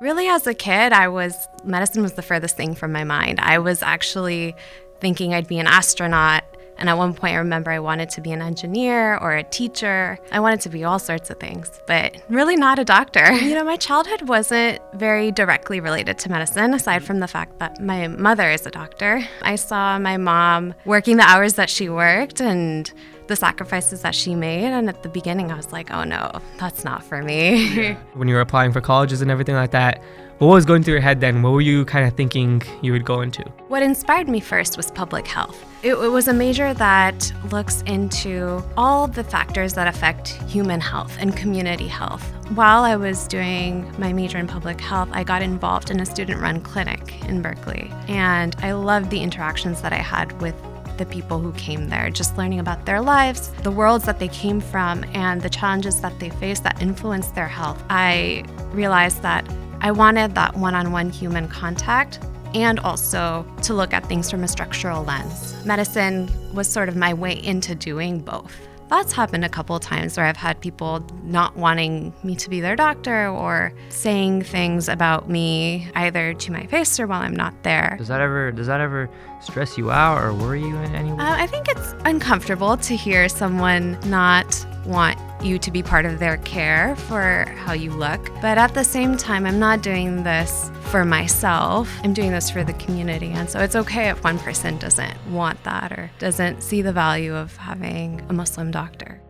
Really, as a kid, medicine was the furthest thing from my mind. I was actually thinking I'd be an astronaut. And at one point, I remember I wanted to be an engineer or a teacher. I wanted to be all sorts of things, but really not a doctor. My childhood wasn't very directly related to medicine, aside from the fact that my mother is a doctor. I saw my mom working the hours that she worked and the sacrifices that she made. And at the beginning, I was like, oh no, that's not for me. When you were applying for colleges and everything like that, what was going through your head then? What were you kind of thinking you would go into? What inspired me first was public health. It was a major that looks into all the factors that affect human health and community health. While I was doing my major in public health, I got involved in a student-run clinic in Berkeley. And I loved the interactions that I had with the people who came there, just learning about their lives, the worlds that they came from, and the challenges that they faced that influenced their health. I realized that I wanted that one-on-one human contact and also to look at things from a structural lens. Medicine was sort of my way into doing both. That's happened a couple of times where I've had people not wanting me to be their doctor or saying things about me either to my face or while I'm not there. Does that ever stress you out or worry you in any way? I think it's uncomfortable to hear someone not want you to be part of their care for how you look. But at the same time, I'm not doing this for myself. I'm doing this for the community. And so it's okay if one person doesn't want that or doesn't see the value of having a Muslim doctor.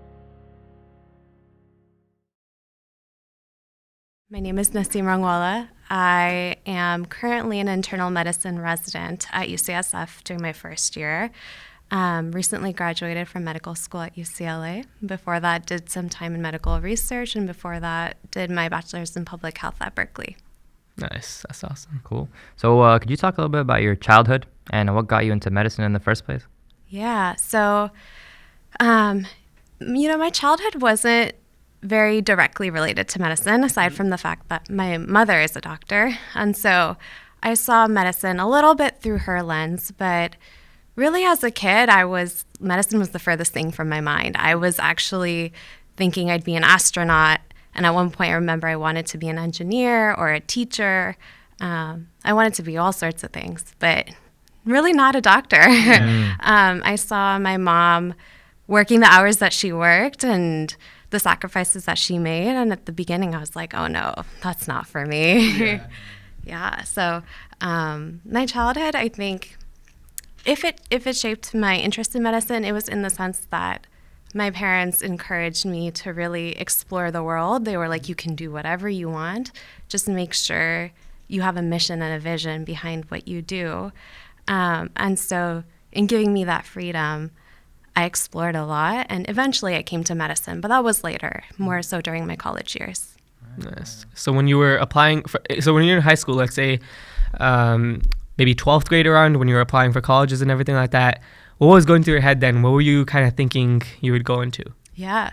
My name is Naseem Rangwala. I am currently an internal medicine resident at UCSF during my first year. Recently graduated from medical school at UCLA. Before that, did some time in medical research, and before that, did my bachelor's in public health at Berkeley. Nice. That's awesome. Cool. So could you talk a little bit about your childhood and what got you into medicine in the first place? Yeah. So, my childhood wasn't very directly related to medicine, aside from the fact that my mother is a doctor. And so I saw medicine a little bit through her lens, but really, as a kid, medicine was the furthest thing from my mind. I was actually thinking I'd be an astronaut. And at one point, I remember I wanted to be an engineer or a teacher. I wanted to be all sorts of things, but really not a doctor. I saw my mom working the hours that she worked and the sacrifices that she made. And at the beginning, I was like, oh no, that's not for me. So my childhood, I think, if it shaped my interest in medicine, it was in the sense that my parents encouraged me to really explore the world. They were like, you can do whatever you want. Just make sure you have a mission and a vision behind what you do. And so in giving me that freedom, I explored a lot. And eventually I came to medicine, but that was later, more so during my college years. Nice. So when you were when you're in high school, let's say, maybe 12th grade around, when you were applying for colleges and everything like that, what was going through your head then? What were you kind of thinking you would go into? Yeah,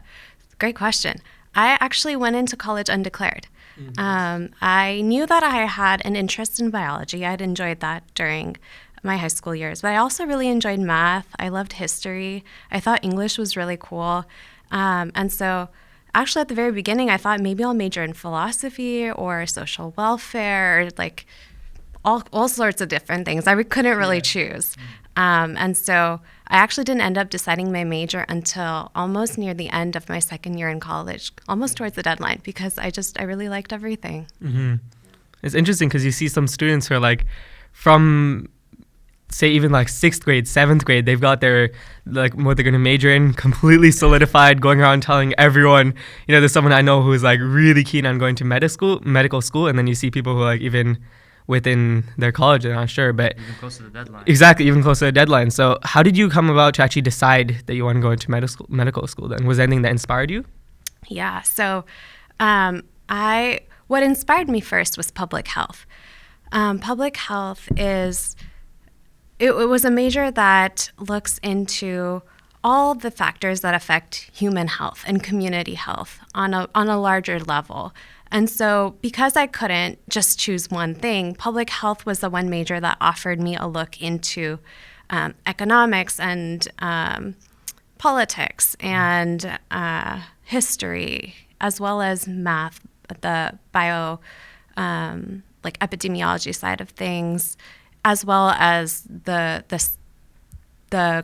great question. I actually went into college undeclared. I knew that I had an interest in biology. I'd enjoyed that during my high school years, but I also really enjoyed math. I loved history. I thought English was really cool. And so actually at the very beginning, I thought maybe I'll major in philosophy or social welfare, or like all sorts of different things. I couldn't really choose. And so I actually didn't end up deciding my major until almost near the end of my second year in college, almost towards the deadline, because I really liked everything. Mm-hmm. It's interesting because you see some students who are like from, say, even like 6th grade, 7th grade, they've got their, like, what they're going to major in completely solidified, going around telling everyone. There's someone I know who's like really keen on going to medical school, and then you see people who like even within their college, I'm not sure, but even close to the deadline. Exactly, even close to the deadline. So how did you come about to actually decide that you want to go into medical school then? Was there anything that inspired you? Yeah, so what inspired me first was public health. Public health it was a major that looks into all the factors that affect human health and community health on a larger level. And so because I couldn't just choose one thing, public health was the one major that offered me a look into economics and politics and history, as well as math, the like epidemiology side of things, as well as the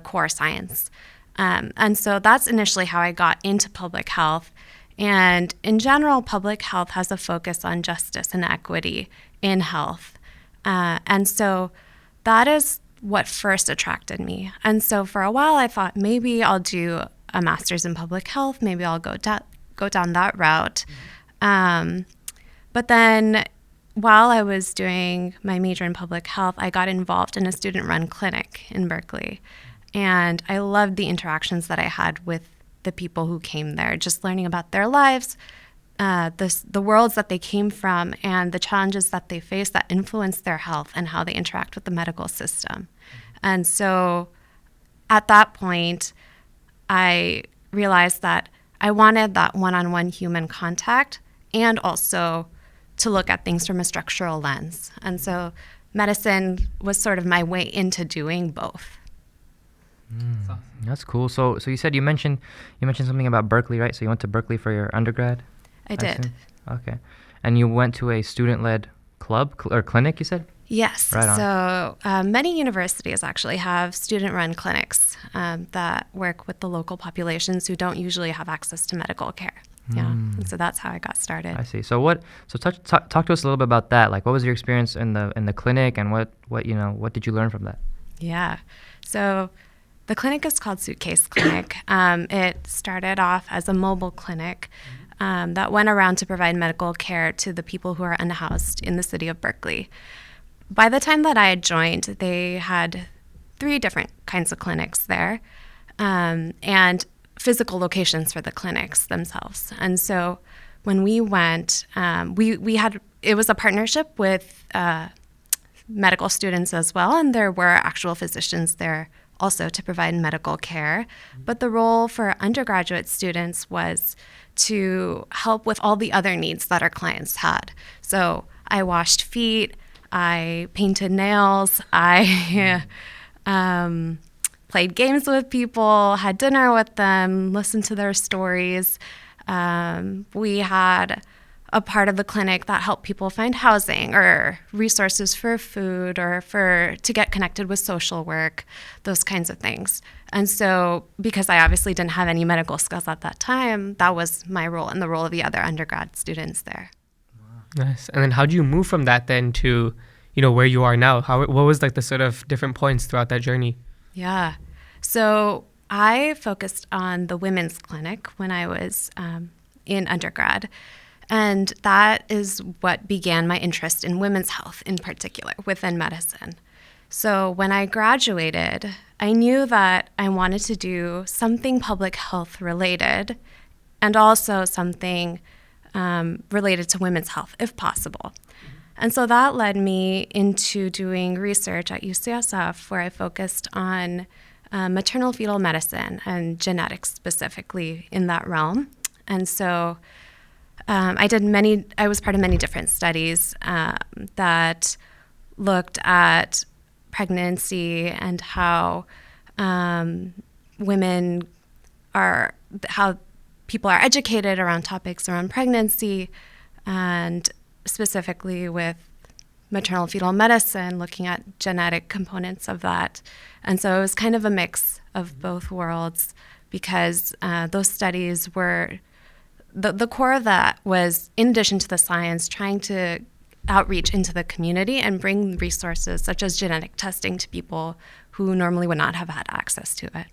core science. And so that's initially how I got into public health. And in general, public health has a focus on justice and equity in health. And so that is what first attracted me. And so for a while, I thought maybe I'll do a master's in public health. Maybe I'll go down that route. But then while I was doing my major in public health, I got involved in a student-run clinic in Berkeley. And I loved the interactions that I had with the people who came there, just learning about their lives, the worlds that they came from, and the challenges that they face that influence their health and how they interact with the medical system. And so at that point, I realized that I wanted that one-on-one human contact and also to look at things from a structural lens. And so medicine was sort of my way into doing both. That's cool. So you said you mentioned something about Berkeley, right? So you went to Berkeley for your undergrad? I did. Okay. And you went to a student-led club or clinic, you said? Yes. Right on. So many universities actually have student-run clinics that work with the local populations who don't usually have access to medical care. Yeah. And so that's how I got started. I see. So talk to us a little bit about that. Like, what was your experience in the clinic, and what did you learn from that? Yeah. So the clinic is called Suitcase Clinic. It started off as a mobile clinic that went around to provide medical care to the people who are unhoused in the city of Berkeley. By the time that I had joined, they had 3 different kinds of clinics there, and physical locations for the clinics themselves. And so when we went, it was a partnership with medical students as well, and there were actual physicians there also to provide medical care. But the role for undergraduate students was to help with all the other needs that our clients had. So I washed feet, I painted nails, I played games with people, had dinner with them, listened to their stories. We had a part of the clinic that helped people find housing or resources for food or to get connected with social work, those kinds of things. And so because I obviously didn't have any medical skills at that time, that was my role and the role of the other undergrad students there. Nice. And then how do you move from that then to, where you are now? What was like the sort of different points throughout that journey? Yeah. So I focused on the women's clinic when I was in undergrad. And that is what began my interest in women's health in particular within medicine. So when I graduated, I knew that I wanted to do something public health related and also something related to women's health, if possible. And so that led me into doing research at UCSF, where I focused on maternal fetal medicine and genetics specifically in that realm. And so I was part of many different studies that looked at pregnancy and how how people are educated around topics around pregnancy, and specifically with maternal fetal medicine, looking at genetic components of that. And so it was kind of a mix of both worlds, because those studies were, the core of that was, in addition to the science, trying to outreach into the community and bring resources such as genetic testing to people who normally would not have had access to it.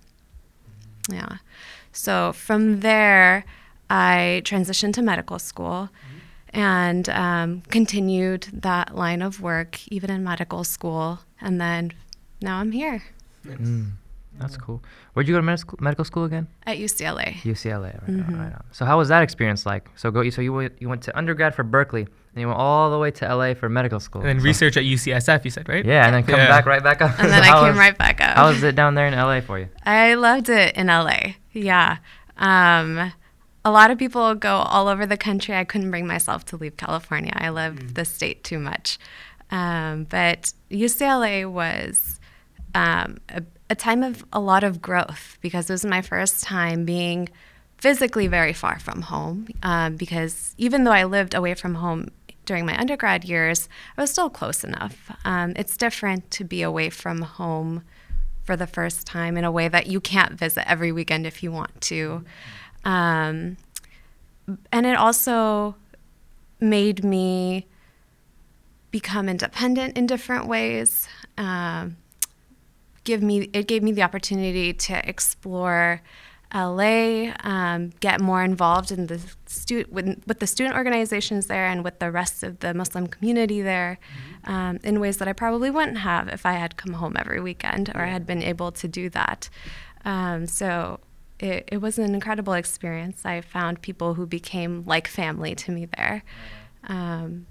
Yeah. So from there, I transitioned to medical school and continued that line of work even in medical school. And then now I'm here. That's cool. Where'd you go to medical school again? At UCLA. UCLA, right on. So how was that experience like? So you went to undergrad for Berkeley, and you went all the way to LA for medical school. And then research at UCSF, you said, right? Yeah, and then right back up. And then I came right back up. How was it down there in LA for you? I loved it in LA. Yeah. A lot of people go all over the country. I couldn't bring myself to leave California. I love the state too much. But UCLA was a time of a lot of growth, because it was my first time being physically very far from home, because even though I lived away from home during my undergrad years, I was still close enough. It's different to be away from home for the first time in a way that you can't visit every weekend if you want to. And it also made me become independent in different ways. It gave me the opportunity to explore LA, get more involved in the with the student organizations there and with the rest of the Muslim community there, in ways that I probably wouldn't have if I had come home every weekend or I had been able to do that. So it was an incredible experience. I found people who became like family to me there.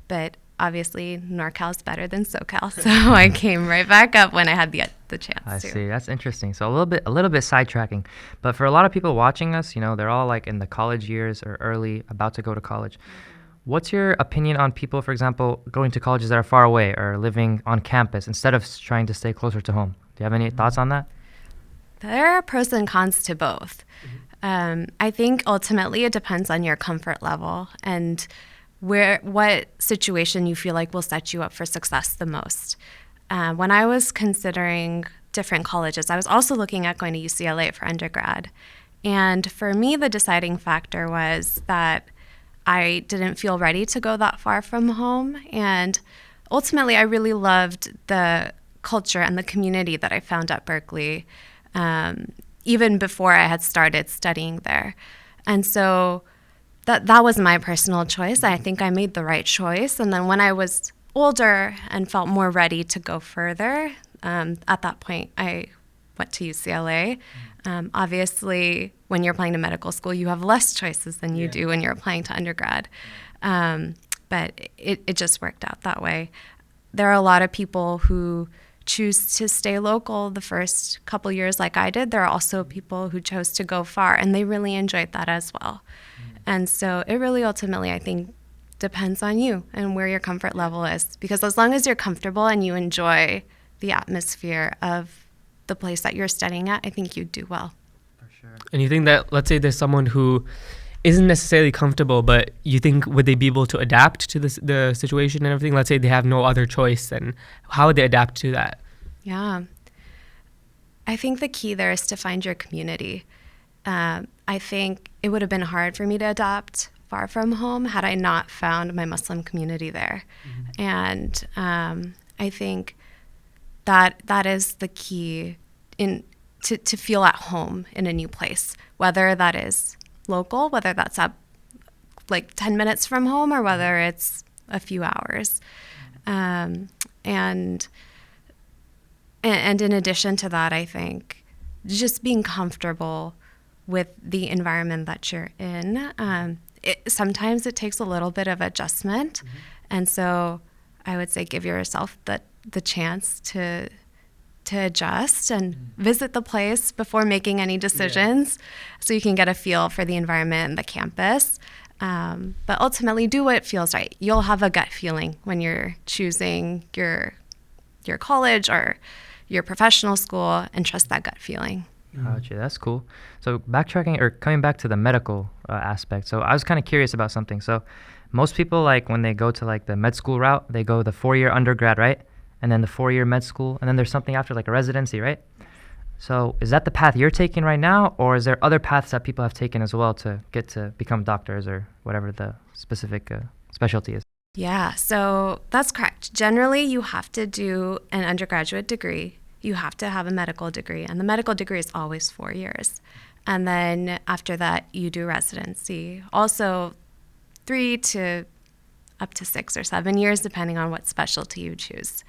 But obviously, NorCal's better than SoCal, so I came right back up when I had the chance to. I see. That's interesting. So a little bit sidetracking, but for a lot of people watching us, they're all like in the college years or early, about to go to college. What's your opinion on people, for example, going to colleges that are far away or living on campus instead of trying to stay closer to home? Do you have any thoughts on that? There are pros and cons to both. I think ultimately it depends on your comfort level and what situation you feel like will set you up for success the most. When I was considering different colleges, I was also looking at going to UCLA for undergrad. And for me, the deciding factor was that I didn't feel ready to go that far from home. And ultimately, I really loved the culture and the community that I found at Berkeley, even before I had started studying there. And so that was my personal choice. I think I made the right choice. And then when I was older and felt more ready to go further, at that point, I went to UCLA. Obviously, when you're applying to medical school, you have less choices than you do when you're applying to undergrad. But it just worked out that way. There are a lot of people who choose to stay local the first couple years like I did. There are also people who chose to go far, and they really enjoyed that as well. And so it really ultimately, I think, depends on you and where your comfort level is. Because as long as you're comfortable and you enjoy the atmosphere of the place that you're studying at, I think you'd do well. For sure. And you think that, let's say there's someone who isn't necessarily comfortable, but you think would they be able to adapt to the situation and everything? Let's say they have no other choice, then how would they adapt to that? Yeah. I think the key there is to find your community. I think it would have been hard for me to adapt far from home had I not found my Muslim community there. And I think that is the key to feel at home in a new place, whether that is local, whether that's up like 10 minutes from home or whether it's a few hours. And in addition to that, I think just being comfortable with the environment that you're in. Sometimes it takes a little bit of adjustment. And so I would say give yourself the chance to adjust and visit the place before making any decisions so you can get a feel for the environment and the campus. But ultimately do what feels right. You'll have a gut feeling when you're choosing your college or your professional school, and trust that gut feeling. Gotcha, that's cool. So backtracking or coming back to the medical aspect. So I was kind of curious about something. So most people, like when they go to like the med school route, they go the 4-year undergrad, right? And then the 4-year med school, and then there's something after like a residency, right? So is that the path you're taking right now, or is there other paths that people have taken as well to get to become doctors or whatever the specific specialty is? Yeah, so that's correct. Generally, you have to do an undergraduate degree. You have to have a medical degree, and the medical degree is always 4 years. And then after that, you do residency. Also 3 to up to 6 or 7 years, depending on what specialty you choose.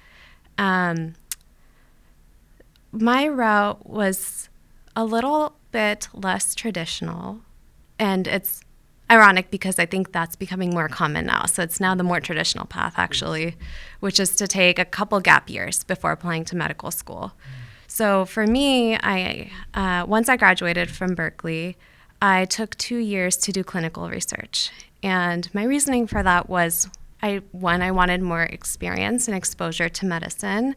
My route was a little bit less traditional, and it's ironic because I think that's becoming more common now. So it's now the more traditional path, actually, which is to take a couple gap years before applying to medical school. So for me, once I graduated from Berkeley, I took 2 years to do clinical research. And my reasoning for that was, I wanted more experience and exposure to medicine,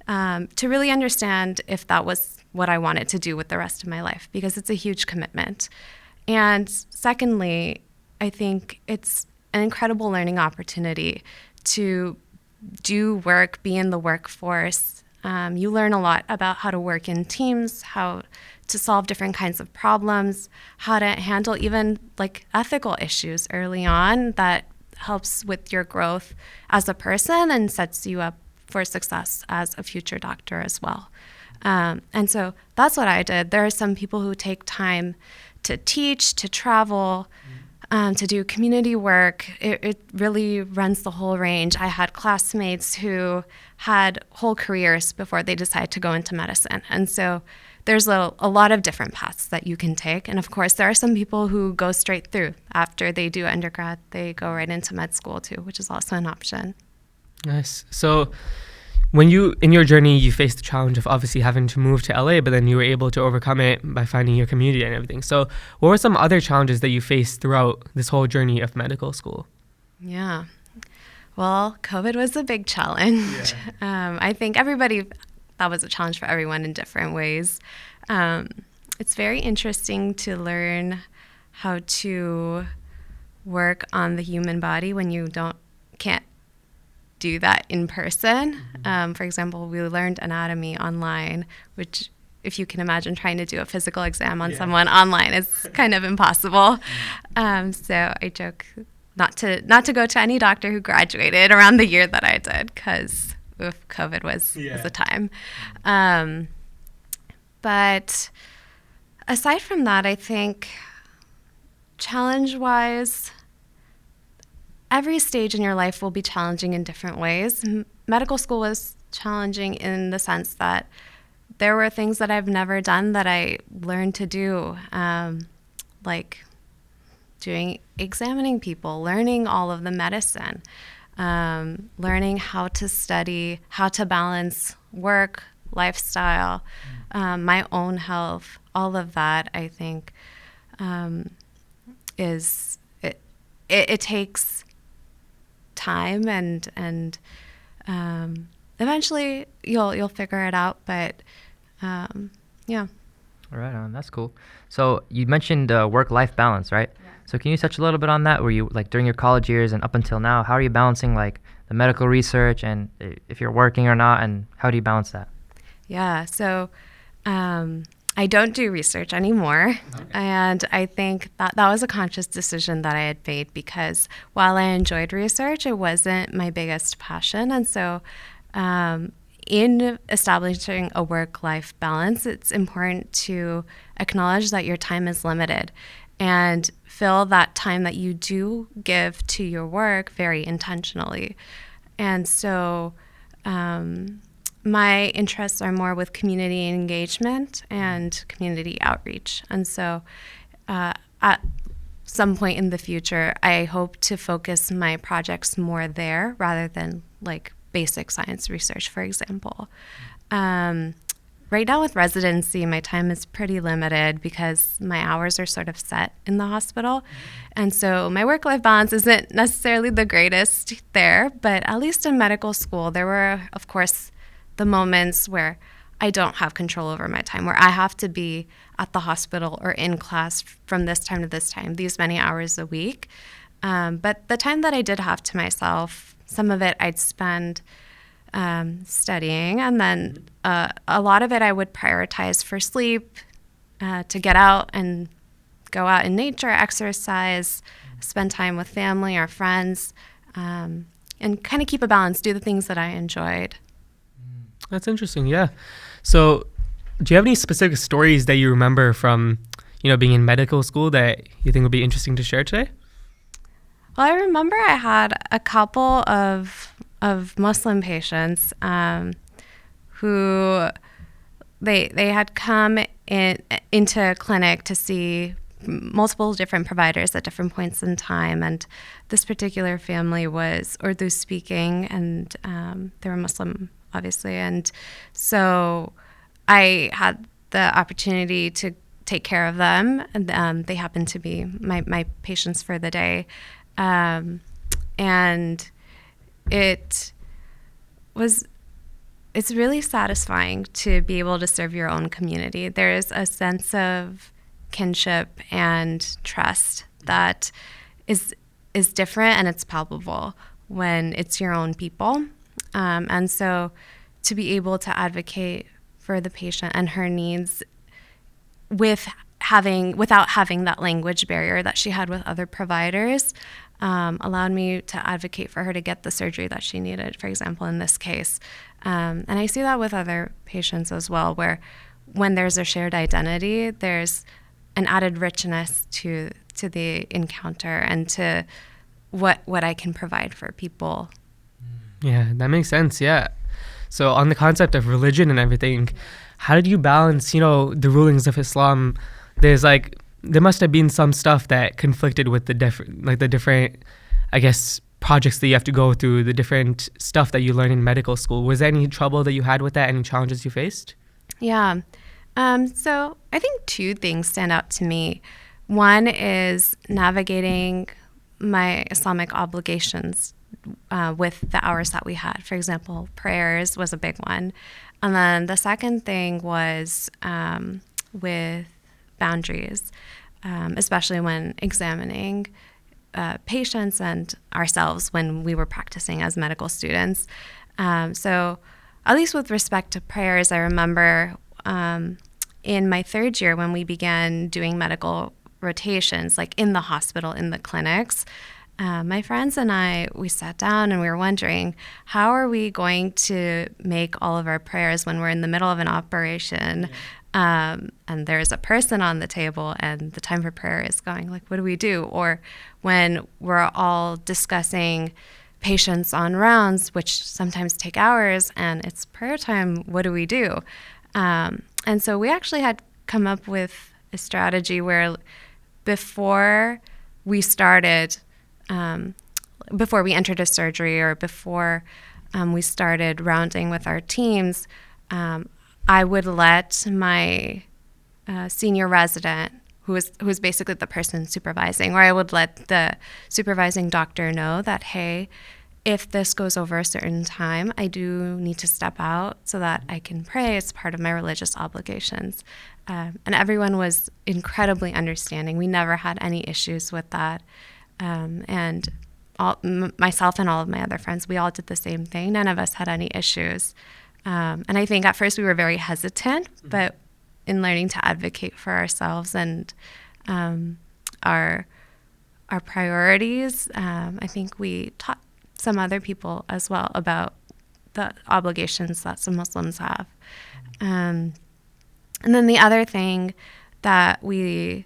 to really understand if that was what I wanted to do with the rest of my life, because it's a huge commitment. And secondly, I think it's an incredible learning opportunity to do work, be in the workforce. You learn a lot about how to work in teams, how to solve different kinds of problems, how to handle even like ethical issues early on. That helps with your growth as a person and sets you up for success as a future doctor as well. And so that's what I did. There are some people who take time to teach, to travel, to do community work. It really runs the whole range. I had classmates who had whole careers before they decided to go into medicine. And so there's a lot of different paths that you can take. And of course, there are some people who go straight through. After they do undergrad, they go right into med school too, which is also an option. Nice. So when in your journey, you faced the challenge of obviously having to move to LA, but then you were able to overcome it by finding your community and everything. So what were some other challenges that you faced throughout this whole journey of medical school? Yeah. Well, COVID was a big challenge. Yeah. I think that was a challenge for everyone in different ways. It's very interesting to learn how to work on the human body when you can't do that in person. For example, we learned anatomy online, which if you can imagine trying to do a physical exam on someone online is kind of impossible. So I joke not to go to any doctor who graduated around the year that I did, because COVID was the time. But aside from that, I think challenge-wise, every stage in your life will be challenging in different ways. Medical school was challenging in the sense that there were things that I've never done that I learned to do, like examining people, learning all of the medicine, learning how to study, how to balance work, lifestyle, my own health. All of that, I think, it takes time, and eventually you'll figure it out. But yeah. All right, that's cool. So you mentioned work-life balance, right? Yeah. So can you touch a little bit on that? Were you like during your college years and up until now, how are you balancing like the medical research and if you're working or not, and how do you balance that? Yeah. So I don't do research anymore. Okay. And I think that was a conscious decision that I had made, because while I enjoyed research, it wasn't my biggest passion. And so in establishing a work-life balance, it's important to acknowledge that your time is limited and fill that time that you do give to your work very intentionally. And so my interests are more with community engagement and community outreach. And so at some point in the future, I hope to focus my projects more there rather than like basic science research, for example. Right now with residency, my time is pretty limited because my hours are sort of set in the hospital. And so my work-life balance isn't necessarily the greatest there, but at least in medical school, there were, of course, the moments where I don't have control over my time, where I have to be at the hospital or in class from this time to this time, these many hours a week. But the time that I did have to myself, some of it I'd spend studying, and then a lot of it I would prioritize for sleep, to get out and go out in nature, exercise, spend time with family or friends, and kind of keep a balance, do the things that I enjoyed. That's interesting, yeah. So do you have any specific stories that you remember from, being in medical school that you think would be interesting to share today? Well, I remember I had a couple of Muslim patients who they had come into clinic to see multiple different providers at different points in time, and this particular family was Urdu speaking, and they were Muslim, obviously, and so I had the opportunity to take care of them, and they happened to be my patients for the day, and it's really satisfying to be able to serve your own community. There's a sense of kinship and trust that is is different and it's palpable when it's your own people. And so to be able to advocate for the patient and her needs without having that language barrier that she had with other providers, allowed me to advocate for her to get the surgery that she needed, for example, in this case. And I see that with other patients as well, where when there's a shared identity, there's an added richness to the encounter and to what I can provide for people. Yeah, that makes sense. Yeah. So on the concept of religion and everything, how did you balance, the rulings of Islam? There must have been some stuff that conflicted with the different, I guess, projects that you have to go through, the different stuff that you learn in medical school. Was there any trouble that you had with that? Any challenges you faced? Yeah. So I think two things stand out to me. One is navigating my Islamic obligations with the hours that we had. For example, prayers was a big one. And then the second thing was with boundaries, especially when examining patients and ourselves when we were practicing as medical students. So at least with respect to prayers, I remember in my third year when we began doing medical rotations, like in the hospital, in the clinics, my friends and I, we sat down and we were wondering, how are we going to make all of our prayers when we're in the middle of an operation and there's a person on the table and the time for prayer is going, like, what do we do? Or when we're all discussing patients on rounds, which sometimes take hours, and it's prayer time, what do we do? And so we actually had come up with a strategy where before we started, before we entered a surgery or before we started rounding with our teams, I would let my senior resident, who was basically the person supervising, or I would let the supervising doctor know that, hey, if this goes over a certain time, I do need to step out so that I can pray. It's part of my religious obligations. And everyone was incredibly understanding. We never had any issues with that. And myself and all of my other friends, we all did the same thing. None of us had any issues. And I think at first we were very hesitant, but in learning to advocate for ourselves and our priorities, I think we taught some other people as well about the obligations that some Muslims have. And then the other thing that we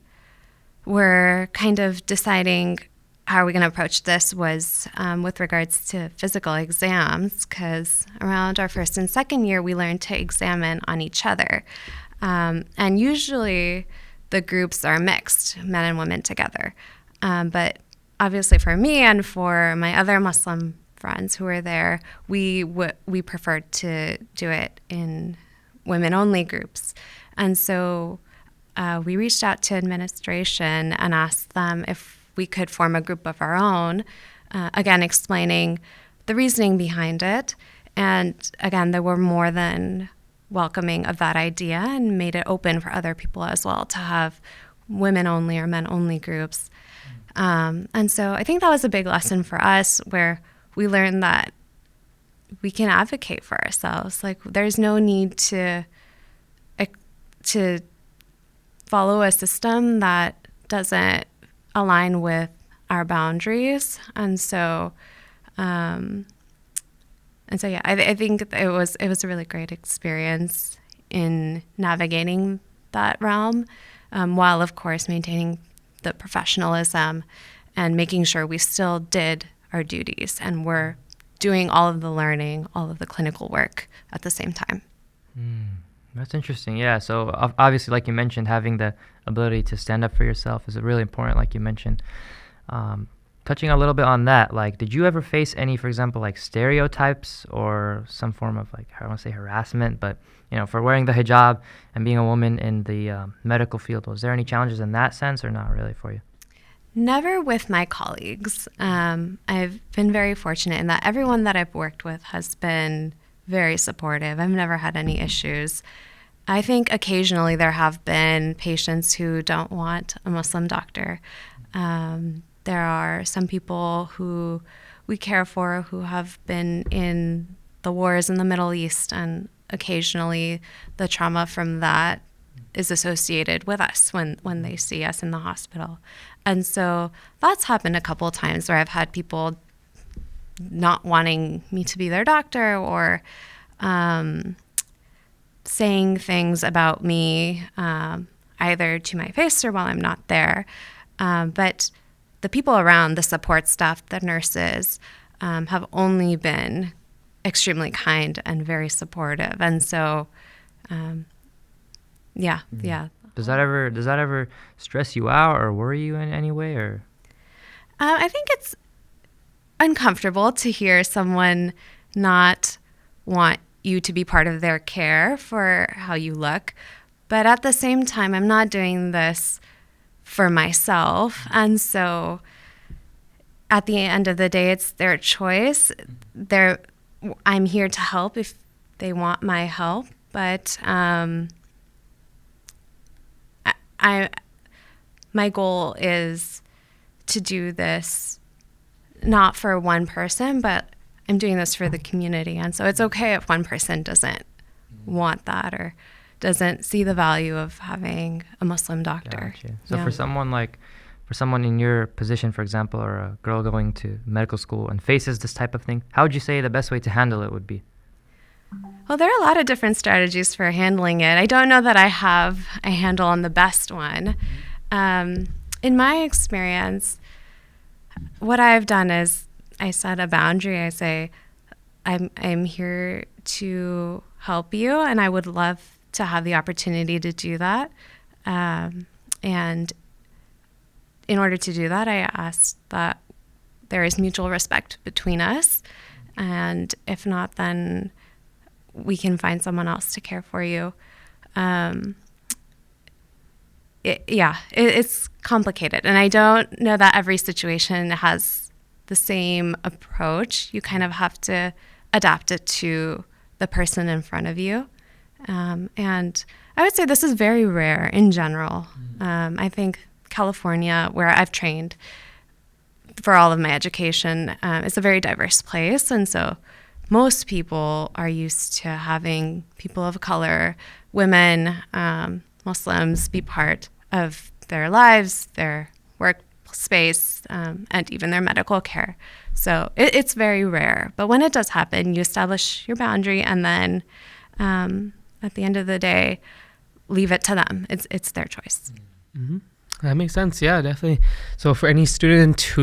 were kind of deciding how are we going to approach this was with regards to physical exams, because around our first and second year, we learned to examine on each other. And usually the groups are mixed, men and women together. But obviously for me and for my other Muslim friends who were there, we preferred to do it in women-only groups. And so we reached out to administration and asked them if we could form a group of our own, again, explaining the reasoning behind it. And again, they were more than welcoming of that idea and made it open for other people as well to have women-only or men-only groups. And so I think that was a big lesson for us, where we learned that we can advocate for ourselves. Like, there's no need to follow a system that doesn't align with our boundaries. And so yeah, I think it was a really great experience in navigating that realm, while of course maintaining the professionalism and making sure we still did our duties and were doing all of the learning, all of the clinical work at the same time. That's interesting. Yeah. So obviously, like you mentioned, having the ability to stand up for yourself is really important, like you mentioned. Touching a little bit on that, like, did you ever face any, for example, like stereotypes or some form of, like, I don't want to say harassment, but, for wearing the hijab and being a woman in the medical field? Was there any challenges in that sense or not really for you? Never with my colleagues. I've been very fortunate in that everyone that I've worked with has been very supportive. I've never had any issues. I think occasionally there have been patients who don't want a Muslim doctor. There are some people who we care for who have been in the wars in the Middle East, and occasionally the trauma from that is associated with us when they see us in the hospital. And so that's happened a couple of times where I've had people not wanting me to be their doctor, or saying things about me either to my face or while I'm not there. But the people around, the support staff, the nurses, have only been extremely kind and very supportive. And so, yeah. Does that ever stress you out or worry you in any way, or? I think it's uncomfortable to hear someone not want you to be part of their care for how you look. But at the same time, I'm not doing this for myself. And so at the end of the day, it's their choice. I'm here to help if they want my help. But my goal is to do this not for one person, but I'm doing this for the community. And so it's okay if one person doesn't want that or doesn't see the value of having a Muslim doctor. Gotcha. So for someone in your position, for example, or a girl going to medical school and faces this type of thing, how would you say the best way to handle it would be? Well, there are a lot of different strategies for handling it. I don't know that I have a handle on the best one. In my experience, what I've done is I set a boundary. I say, I'm here to help you, and I would love to have the opportunity to do that. And in order to do that, I ask that there is mutual respect between us. And if not, then we can find someone else to care for you. It's complicated. And I don't know that every situation has the same approach. You kind of have to adapt it to the person in front of you. And I would say this is very rare in general. I think California, where I've trained for all of my education, is a very diverse place. And so most people are used to having people of color, women, Muslims be part of their lives, their workspace, and even their medical care. So it's very rare. But when it does happen, you establish your boundary, and then at the end of the day, leave it to them. It's their choice. Mm-hmm. That makes sense. Yeah, definitely. So for any student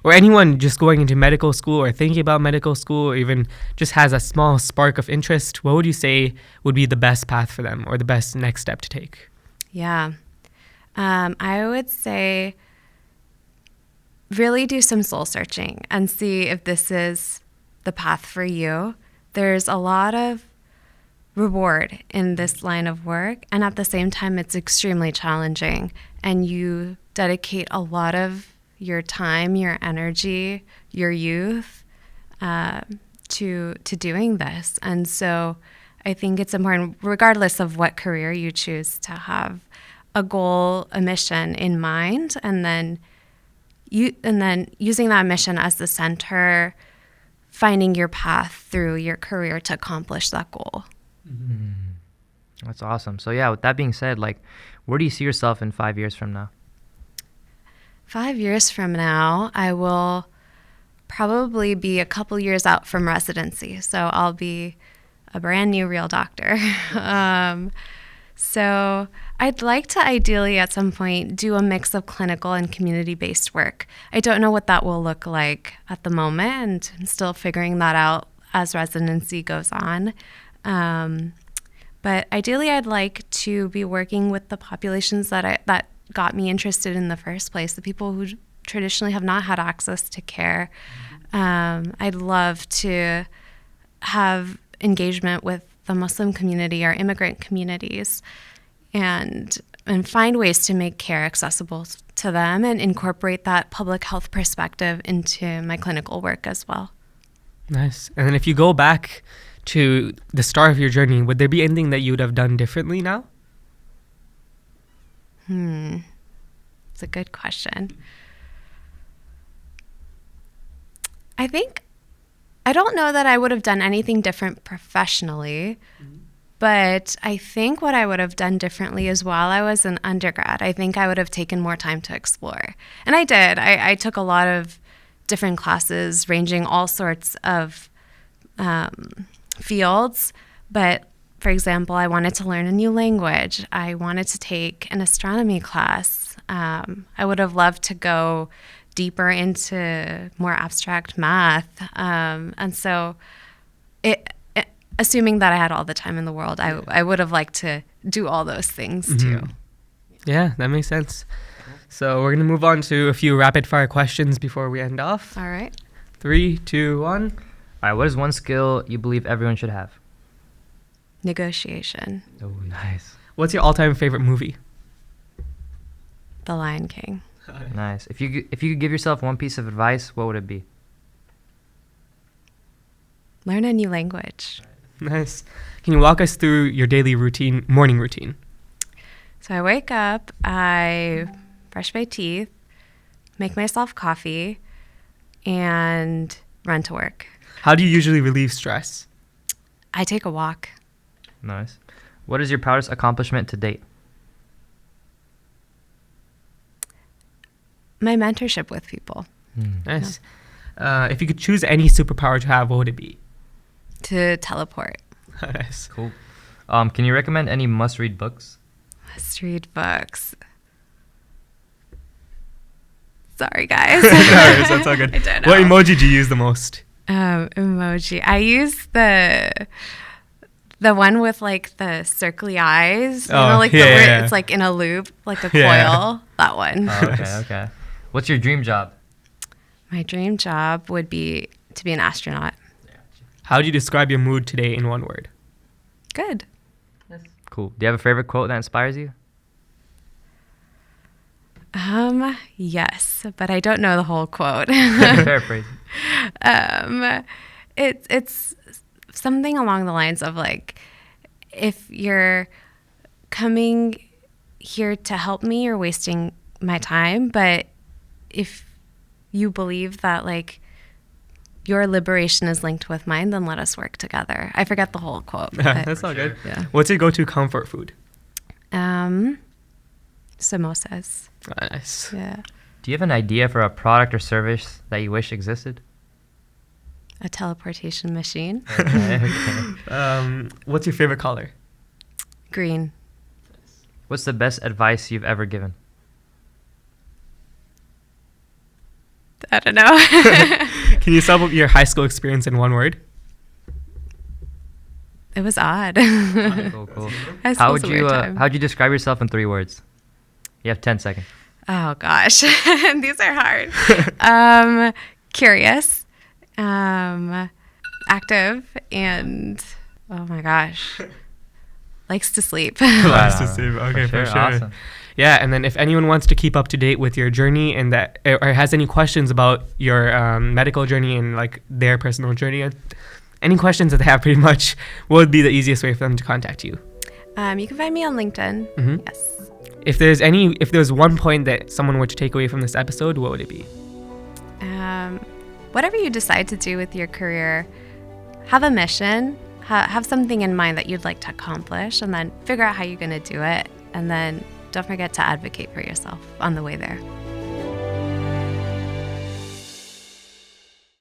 or anyone just going into medical school or thinking about medical school, or even just has a small spark of interest, what would you say would be the best path for them or the best next step to take? Yeah. I would say really do some soul searching and see if this is the path for you. There's a lot of reward in this line of work, and at the same time, it's extremely challenging, and you dedicate a lot of your time, your energy, your youth to doing this. And so I think it's important, regardless of what career you choose, to have a goal, a mission in mind, and then using that mission as the center, finding your path through your career to accomplish that goal. Mm-hmm. That's awesome. So yeah, with that being said, where do you see yourself in 5 years from now? 5 years from now, I will probably be a couple years out from residency. So I'll be a brand new real doctor. So I'd like to ideally at some point do a mix of clinical and community-based work. I don't know what that will look like at the moment, and I'm still figuring that out as residency goes on. But ideally, I'd like to be working with the populations that got me interested in the first place, the people who traditionally have not had access to care. I'd love to have engagement with the Muslim community or immigrant communities and find ways to make care accessible to them and incorporate that public health perspective into my clinical work as well. Nice. And then if you go back to the start of your journey, would there be anything that you would have done differently now? It's a good question. I don't know that I would have done anything different professionally, but I think what I would have done differently is while I was an undergrad, I think I would have taken more time to explore. And I did. I took a lot of different classes ranging all sorts of fields. But for example, I wanted to learn a new language. I wanted to take an astronomy class. I would have loved to go deeper into more abstract math. And so assuming that I had all the time in the world, I would have liked to do all those things too. Yeah, that makes sense. So we're going to move on to a few rapid fire questions before we end off. All right. 3, 2, 1. All right, what is one skill you believe everyone should have? Negotiation. Oh, nice. What's your all-time favorite movie? The Lion King. Nice. If you could give yourself one piece of advice, what would it be? Learn a new language. Nice. Can you walk us through your daily routine, morning routine? So I wake up, I brush my teeth, make myself coffee, and run to work. How do you usually relieve stress? I take a walk. Nice. What is your proudest accomplishment to date? My mentorship with people. Nice. If you could choose any superpower to have, what would it be? To teleport. Nice. Cool. Can you recommend any must-read books? Must read books. Sorry, guys. No worries, that's all good. I don't know. What emoji do you use the most? Emoji. I use the one with like the circly eyes. You know, like yeah. it's like in a loop, like a Yeah. coil. That one. Oh, okay. What's your dream job? My dream job would be to be an astronaut. How do you describe your mood today in one word? Good. Cool. Do you have a favorite quote that inspires you? Yes, but I don't know the whole quote. Paraphrase. It's something along the lines of like, if you're coming here to help me, you're wasting my time. But if you believe that like your liberation is linked with mine, then let us work together. I forget the whole quote. But, That's all good. yeah. What's your go-to comfort food? Samosas. Nice. Yeah. Do you have an idea for a product or service that you wish existed? A teleportation machine. Okay. What's your favorite color? Green. What's the best advice you've ever given? I don't know. Can you sum up your high school experience in one word? It was odd. Cool. High school's a weird time. How'd you describe yourself in 3 words? You have 10 seconds. Oh gosh, these are hard. Curious, active, and oh my gosh, likes to sleep. Likes to sleep. Okay, for sure. Awesome. Yeah, and then if anyone wants to keep up to date with your journey and that, or has any questions about your medical journey and like their personal journey, any questions that they have, pretty much, what would be the easiest way for them to contact you? You can find me on LinkedIn. Mm-hmm. Yes. If there's one point that someone were to take away from this episode, what would it be? Whatever you decide to do with your career, have a mission, have something in mind that you'd like to accomplish, and then figure out how you're going to do it. And then don't forget to advocate for yourself on the way there.